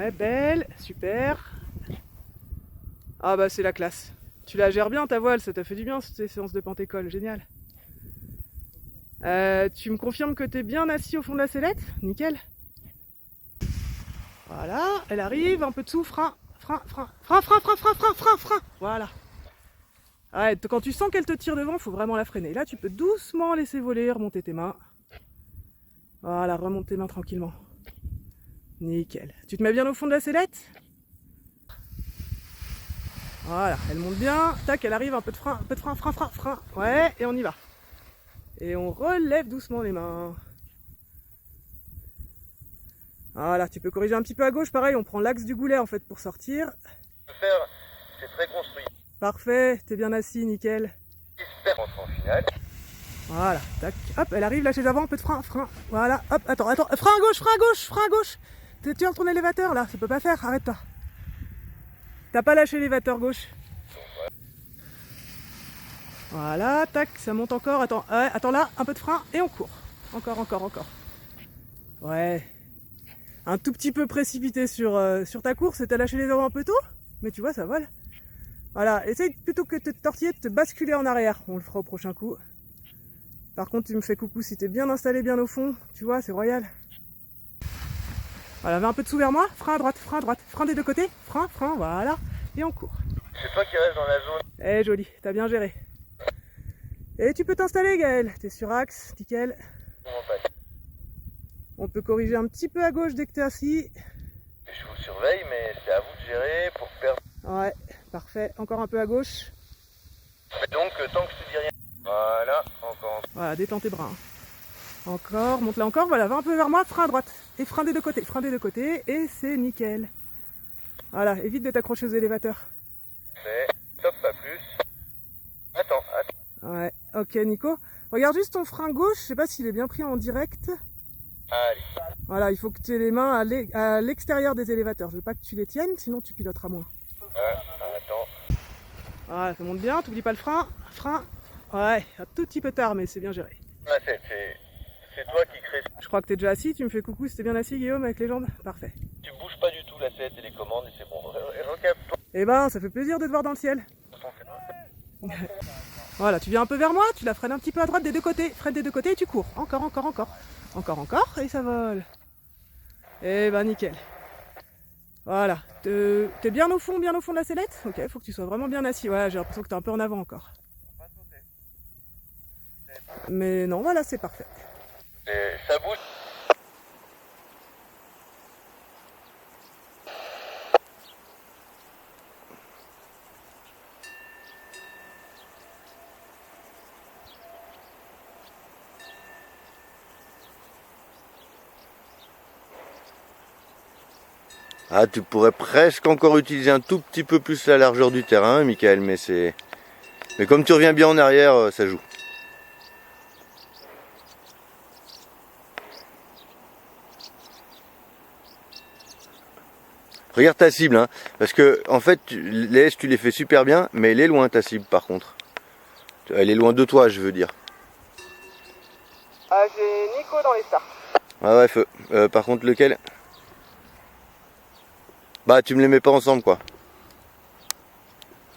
Ouais, belle, super. Ah bah c'est la classe. Tu la gères bien ta voile, ça t'a fait du bien ces séances de pentécole, génial. Tu me confirmes que t'es bien assis au fond de la sellette? Nickel. Voilà, elle arrive, un peu de sous, frein. Voilà. Ouais, quand tu sens qu'elle te tire devant, faut vraiment la freiner. Là, tu peux doucement laisser voler, remonter tes mains. Voilà, remonte tes mains tranquillement. Nickel. Tu te mets bien au fond de la sellette? Voilà, elle monte bien. Tac, elle arrive, un peu de frein, frein. Ouais, et on y va. Et on relève doucement les mains. Voilà, tu peux corriger un petit peu à gauche, pareil, on prend l'axe du goulet en fait pour sortir. C'est très construit. Parfait, t'es bien assis, nickel. J'espère rentrer en finale. Voilà, tac, hop, elle arrive, lâchez avant, un peu de frein, voilà, hop, attends, frein à gauche. Tu tiens ton élévateur là, ça peut pas faire, arrête-toi. T'as pas lâché l'élévateur gauche. Voilà, tac, ça monte encore, attends là, un peu de frein et on court. Encore. Ouais. Un tout petit peu précipité sur ta course et t'as lâché les avants un peu tôt, mais tu vois, ça vole. Voilà, essaye plutôt que de te tortiller, de te basculer en arrière. On le fera au prochain coup. Par contre, tu me fais coucou si t'es bien installé, bien au fond. Tu vois, c'est royal. Voilà, va un peu de sous vers moi. Frein à droite. Frein des deux côtés. Frein, voilà. Et on court. C'est toi qui restes dans la zone. Eh, joli, t'as bien géré. Et tu peux t'installer, Gaël. T'es sur axe, nickel. On peut corriger un petit peu à gauche dès que t'es assis. Je vous surveille, mais c'est à vous de gérer pour perdre. Ouais, parfait. Encore un peu à gauche. Donc, tant que je te dis rien. Voilà, encore. Voilà, détends tes bras. Encore, monte là encore, voilà, va un peu vers moi, frein à droite. Et frein des deux côtés, et c'est nickel. Voilà, évite de t'accrocher aux élévateurs. C'est top, pas plus. Attends. Ouais, ok Nico. Regarde juste ton frein gauche, je sais pas s'il est bien pris en direct. Allez. Voilà, il faut que tu aies les mains à l'extérieur des élévateurs. Je veux pas que tu les tiennes, sinon tu piloteras moins. Attends. Voilà, ça monte bien, t'oublies pas le frein. Ouais, un tout petit peu tard, mais c'est bien géré. Ah, c'est toi qui crée. Je crois que t'es déjà assis, tu me fais coucou, c'était bien assis Guillaume avec les jambes? Parfait. Tu bouges pas du tout la sellette et les commandes et c'est bon. Recapte-toi. Eh ben, ça fait plaisir de te voir dans le ciel. Voilà, tu viens un peu vers moi, tu la freines un petit peu à droite des deux côtés. Freine des deux côtés et tu cours. Encore, et ça vole. Eh ben, nickel. Voilà. T'es bien au fond de la sellette? Ok, faut que tu sois vraiment bien assis. Voilà, j'ai l'impression que t'es un peu en avant encore. Mais non, voilà, c'est parfait. Ça bouge. Ah, tu pourrais presque encore utiliser un tout petit peu plus la largeur du terrain, Michael, mais comme tu reviens bien en arrière, ça joue. Regarde ta cible, hein, parce que en fait, les S tu les fais super bien, mais elle est loin ta cible par contre. Elle est loin de toi, je veux dire. Ah, j'ai Nico dans les starts. Ah ouais, feu. Par contre, lequel? Bah, tu me les mets pas ensemble, quoi.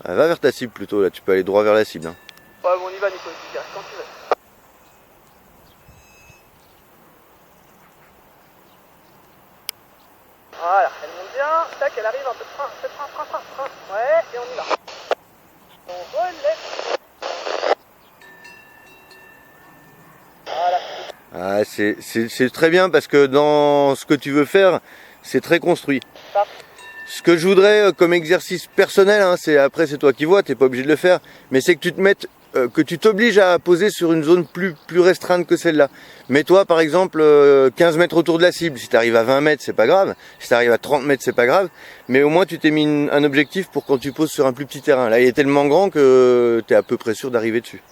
Ah, va vers ta cible plutôt, là, tu peux aller droit vers la cible. Hein. Ouais, bon, on y va Nico, tu diras quand tu veux. Voilà, elle monte bien, tac, elle arrive, un peu de frein. Ouais, et on y va. On relève. Voilà. Ah, c'est très bien parce que dans ce que tu veux faire, c'est très construit. Ce que je voudrais comme exercice personnel, hein, après c'est toi qui vois, t'es pas obligé de le faire, mais c'est que tu te mettes, que tu t'obliges à poser sur une zone plus restreinte que celle-là. Mets-toi par exemple 15 mètres autour de la cible. Si tu arrives à 20 mètres, c'est pas grave. Si tu arrives à 30 mètres, c'est pas grave. Mais au moins tu t'es mis un objectif pour quand tu poses sur un plus petit terrain. Là, il est tellement grand que tu es à peu près sûr d'arriver dessus.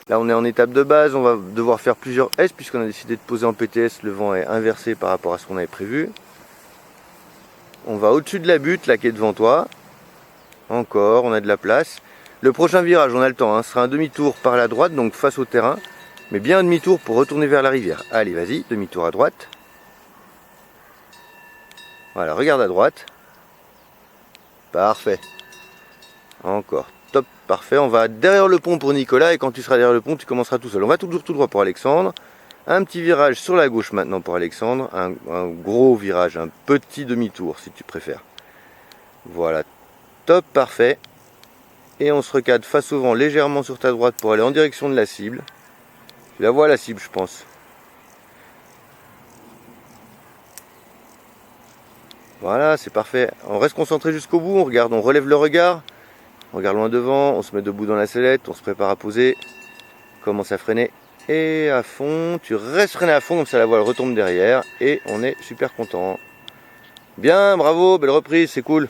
Là, on est en étape de base. On va devoir faire plusieurs S puisqu'on a décidé de poser en PTS. Le vent est inversé par rapport à ce qu'on avait prévu. On va au-dessus de la butte, là, qui est devant toi. Encore, on a de la place. Le prochain virage, on a le temps, hein, ce sera un demi-tour par la droite, donc face au terrain. Mais bien un demi-tour pour retourner vers la rivière. Allez, vas-y, demi-tour à droite. Voilà, regarde à droite. Parfait. Encore. Top, parfait. On va derrière le pont pour Nicolas et quand tu seras derrière le pont, tu commenceras tout seul. On va toujours tout droit pour Alexandre. Un petit virage sur la gauche maintenant pour Alexandre. Un gros virage, un petit demi-tour si tu préfères. Voilà. Top, parfait. Et on se recadre face au vent légèrement sur ta droite pour aller en direction de la cible. Tu la vois la cible, je pense. Voilà, c'est parfait. On reste concentré jusqu'au bout, on regarde, on relève le regard. On regarde loin devant, on se met debout dans la sellette, on se prépare à poser. Commence à freiner. Et à fond, tu restes freiné à fond, comme ça la voile retombe derrière. Et on est super content. Bien, bravo, belle reprise, c'est cool.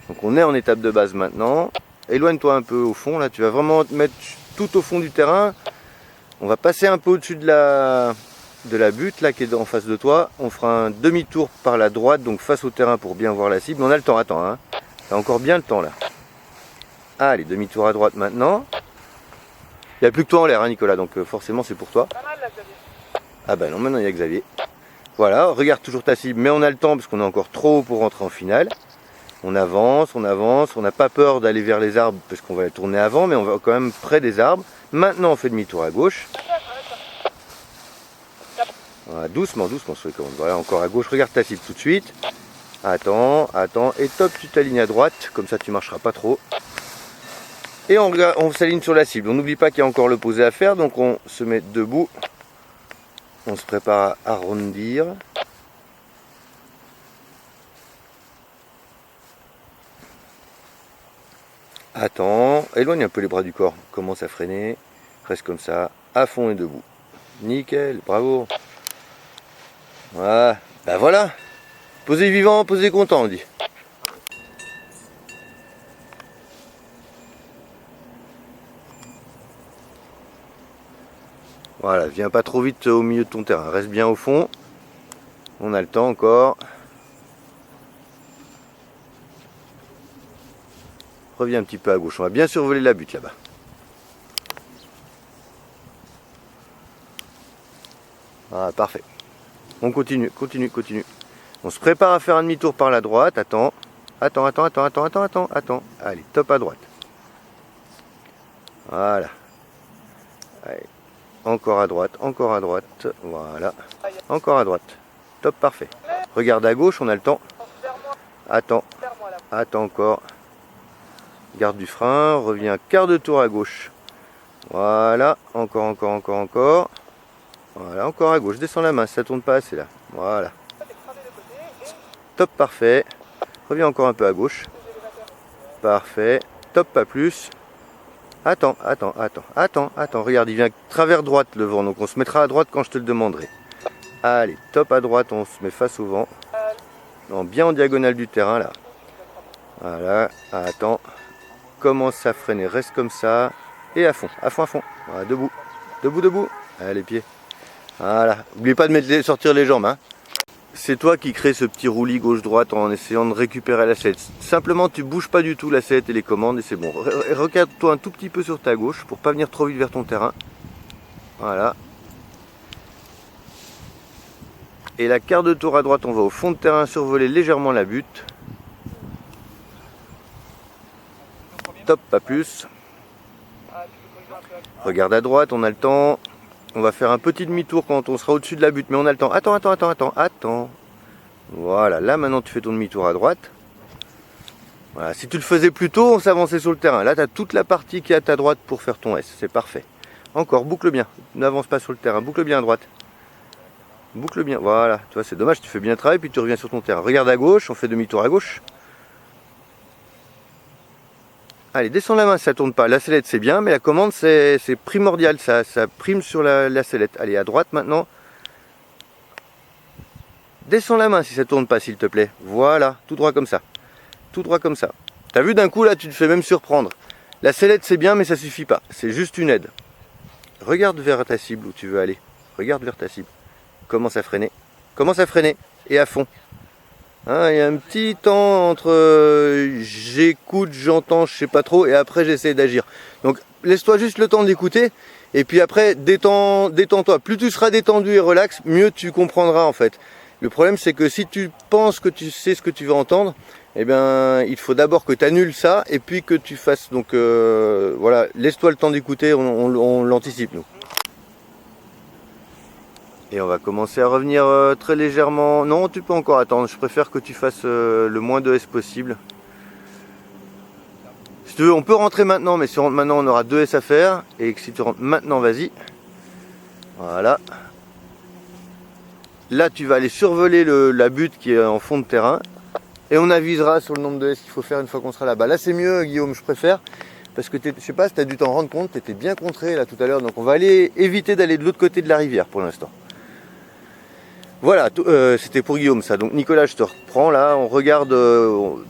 Donc on est en étape de base maintenant. Éloigne-toi un peu au fond, là, tu vas vraiment te mettre tout au fond du terrain. On va passer un peu au-dessus de la butte là qui est en face de toi. On fera un demi-tour par la droite, donc face au terrain pour bien voir la cible. On a le temps, attends, hein. T'as encore bien le temps là. Allez, demi-tour à droite maintenant. Il n'y a plus que toi en l'air, hein, Nicolas, donc forcément c'est pour toi. Pas mal là, Xavier. Ah ben non, maintenant il y a Xavier. Voilà, regarde toujours ta cible, mais on a le temps parce qu'on est encore trop haut pour rentrer en finale. On avance, on n'a pas peur d'aller vers les arbres parce qu'on va la tourner avant, mais on va quand même près des arbres. Maintenant on fait demi-tour à gauche. Voilà, doucement, doucement sur les commandes. Voilà, encore à gauche, regarde ta cible tout de suite. Attends, attends, et top, tu t'alignes à droite, comme ça tu marcheras pas trop. Et on s'aligne sur la cible. On n'oublie pas qu'il y a encore le posé à faire, donc on se met debout. On se prépare à arrondir. Attends, éloigne un peu les bras du corps, commence à freiner, reste comme ça, à fond et debout. Nickel, bravo. Voilà, ben voilà. Posez vivant, posez content, on dit. Voilà, viens pas trop vite au milieu de ton terrain, reste bien au fond. On a le temps encore. Reviens un petit peu à gauche, on va bien survoler la butte là-bas. Ah, parfait. On continue, continue, continue. On se prépare à faire un demi-tour par la droite. Attends, attends, attends, attends, attends, attends, attends, attends. Allez, top à droite. Voilà. Allez. Encore à droite, encore à droite. Voilà. Encore à droite. Top, parfait. Regarde à gauche, on a le temps. Attends, attends encore. Garde du frein, reviens quart de tour à gauche. Voilà, encore, encore, encore, encore. Voilà, encore à gauche, descends la main, ça tourne pas assez là. Voilà. Top, parfait. Reviens encore un peu à gauche. Parfait. Top, pas plus. Attends, attends, attends, attends, attends. Regarde, il vient travers droite le vent, donc on se mettra à droite quand je te le demanderai. Allez, top à droite, on se met face au vent. Non, bien en diagonale du terrain là. Voilà, attends. Commence à freiner, reste comme ça. Et à fond, à fond, à fond. Voilà, debout, debout, debout. Allez, les pieds. Voilà, n'oubliez pas de sortir les jambes. Hein. C'est toi qui crée ce petit roulis gauche-droite en essayant de récupérer la sellette. Simplement, tu bouges pas du tout la sellette et les commandes et c'est bon. Regarde-toi un tout petit peu sur ta gauche pour pas venir trop vite vers ton terrain. Voilà. Et la quart de tour à droite, on va au fond de terrain survoler légèrement la butte. Top, pas plus. Regarde à droite, on a le temps. On va faire un petit demi-tour quand on sera au-dessus de la butte, mais on a le temps. Attends, attends, attends, attends, attends. Voilà, là maintenant tu fais ton demi-tour à droite. Voilà, si tu le faisais plus tôt, on s'avançait sur le terrain. Là, tu as toute la partie qui est à ta droite pour faire ton S. C'est parfait. Encore, boucle bien. N'avance pas sur le terrain. Boucle bien à droite. Boucle bien. Voilà, tu vois, c'est dommage, tu fais bien le travail, puis tu reviens sur ton terrain. Regarde à gauche, on fait demi-tour à gauche. Allez, descends la main, ça tourne pas. La sellette, c'est bien, mais la commande, c'est primordial. Ça prime sur la sellette. Allez, à droite maintenant. Descends la main si ça tourne pas, s'il te plaît. Voilà, tout droit comme ça. Tout droit comme ça. T'as vu, d'un coup, là, tu te fais même surprendre. La sellette, c'est bien, mais ça suffit pas. C'est juste une aide. Regarde vers ta cible où tu veux aller. Regarde vers ta cible. Commence à freiner. Commence à freiner. Et à fond. Hein, il y a un petit temps entre j'écoute, j'entends, je sais pas trop, et après j'essaie d'agir. Donc laisse-toi juste le temps d'écouter, et puis après détends-toi. Plus tu seras détendu et relax, mieux tu comprendras en fait. Le problème c'est que si tu penses que tu sais ce que tu veux entendre, eh bien il faut d'abord que tu annules ça et puis que tu fasses. Donc voilà, laisse-toi le temps d'écouter, on l'anticipe nous. Et on va commencer à revenir très légèrement. Non, tu peux encore attendre, je préfère que tu fasses le moins de S possible. Si tu veux, on peut rentrer maintenant, mais si on rentre maintenant, on aura 2 S à faire. Et si tu rentres maintenant, vas-y. Voilà. Là, tu vas aller survoler la butte qui est en fond de terrain. Et on avisera sur le nombre de S qu'il faut faire une fois qu'on sera là-bas. Là, c'est mieux, Guillaume, je préfère. Parce que, je sais pas si tu as dû t'en rendre compte, tu étais bien contré là tout à l'heure. Donc, on va aller éviter d'aller de l'autre côté de la rivière pour l'instant. Voilà, c'était pour Guillaume ça. Donc Nicolas, je te reprends là, on regarde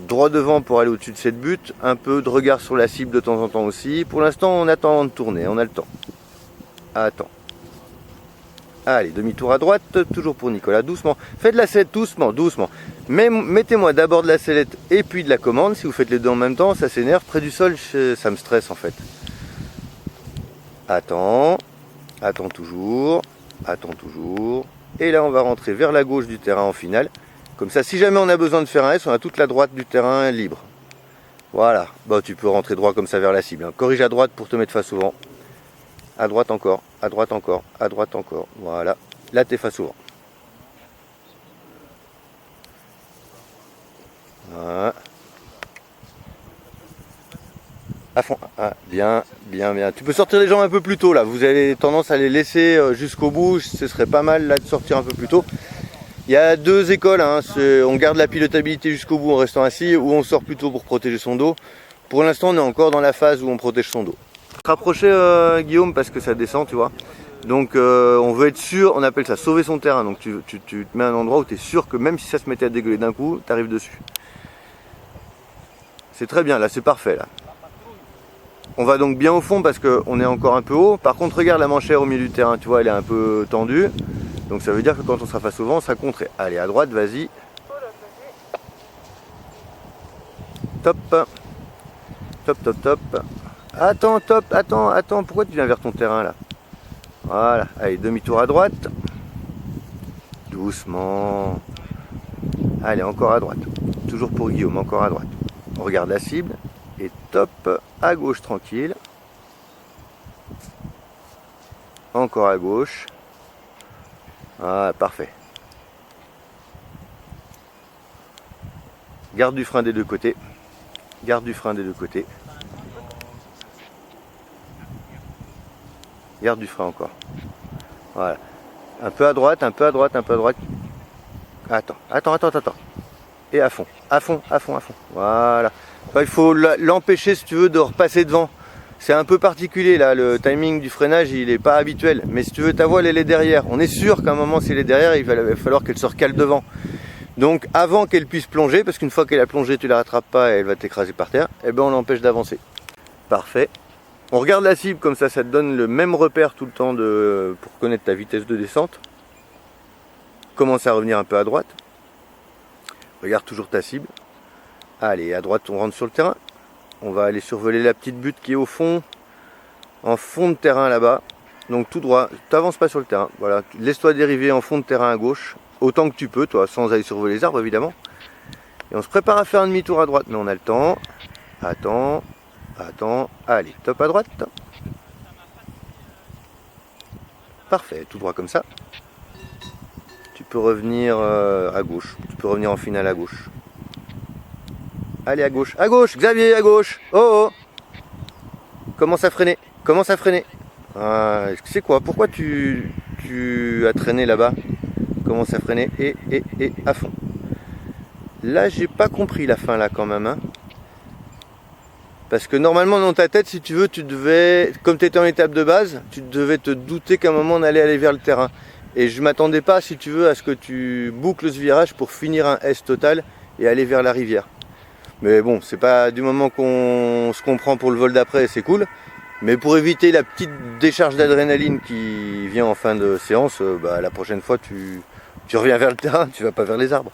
droit devant pour aller au-dessus de cette butte, un peu de regard sur la cible de temps en temps aussi. Pour l'instant, on attend de tourner, on a le temps. Attends. Allez, demi-tour à droite, toujours pour Nicolas, doucement. Faites de la sellette doucement, doucement. Mais mettez-moi d'abord de la sellette et puis de la commande. Si vous faites les deux en même temps, ça s'énerve. Près du sol, ça me stresse en fait. Attends, attends toujours, attends toujours. Et là, on va rentrer vers la gauche du terrain en finale. Comme ça, si jamais on a besoin de faire un S, on a toute la droite du terrain libre. Voilà. Bah, tu peux rentrer droit comme ça vers la cible. Corrige à droite pour te mettre face au vent. À droite encore, à droite encore, à droite encore. Voilà. Là, tu es face au vent. Voilà. À fond. Ah, bien, bien, bien. Tu peux sortir les jambes un peu plus tôt là. Vous avez tendance à les laisser jusqu'au bout. Ce serait pas mal là de sortir un peu plus tôt. Il y a 2 écoles. Hein. On garde la pilotabilité jusqu'au bout en restant assis ou on sort plus tôt pour protéger son dos. Pour l'instant, on est encore dans la phase où on protège son dos. Rapprocher Guillaume parce que ça descend, tu vois. Donc on veut être sûr, on appelle ça sauver son terrain. Donc tu te mets à un endroit où tu es sûr que même si ça se mettait à dégueuler d'un coup, tu arrives dessus. C'est très bien, là c'est parfait là. On va donc bien au fond parce qu'on est encore un peu haut. Par contre, regarde la manchère au milieu du terrain, tu vois, elle est un peu tendue. Donc ça veut dire que quand on sera face au vent, ça compterait. Allez, à droite, vas-y. Top. Top, top, top. Attends, top, attends. Pourquoi tu viens vers ton terrain là? Voilà. Allez, demi-tour à droite. Doucement. Allez, encore à droite. Toujours pour Guillaume, encore à droite. On regarde la cible. Et top, à gauche tranquille. Encore à gauche. Ah, parfait. Garde du frein des deux côtés. Garde du frein des deux côtés. Garde du frein encore. Voilà. Un peu à droite, un peu à droite, un peu à droite. Attends. Et à fond. Voilà. Il faut l'empêcher, si tu veux, de repasser devant. C'est un peu particulier là, le timing du freinage il n'est pas habituel. Mais si tu veux, ta voile elle est derrière. On est sûr qu'à un moment si elle est derrière, il va falloir qu'elle se recale devant. Donc avant qu'elle puisse plonger, parce qu'une fois qu'elle a plongé, tu la rattrapes pas et elle va t'écraser par terre, et ben on l'empêche d'avancer. Parfait. On regarde la cible comme ça te donne le même repère tout le temps pour connaître ta vitesse de descente. Commence à revenir un peu à droite. Regarde toujours ta cible. Allez, à droite, on rentre sur le terrain. On va aller survoler la petite butte qui est au fond, en fond de terrain là-bas. Donc tout droit, tu n'avances pas sur le terrain. Voilà, laisse-toi dériver en fond de terrain à gauche, autant que tu peux, toi, sans aller survoler les arbres évidemment. Et on se prépare à faire un demi-tour à droite, mais on a le temps. Attends. Allez, top à droite. Parfait, tout droit comme ça. Tu peux revenir à gauche. Tu peux revenir en finale à gauche. Allez, à gauche, Xavier, à gauche. Oh. Commence à freiner. C'est quoi? Pourquoi tu as traîné là-bas? Commence à freiner et à fond. Là, j'ai pas compris la fin là quand même. Hein. Parce que normalement dans ta tête, si tu veux, tu devais, comme tu étais en étape de base, tu devais te douter qu'à un moment on allait aller vers le terrain. Et je m'attendais pas, si tu veux, à ce que tu boucles ce virage pour finir un S total et aller vers la rivière. Mais bon, c'est pas du moment qu'on se comprend pour le vol d'après, c'est cool. Mais pour éviter la petite décharge d'adrénaline qui vient en fin de séance, la prochaine fois tu reviens vers le terrain, tu vas pas vers les arbres.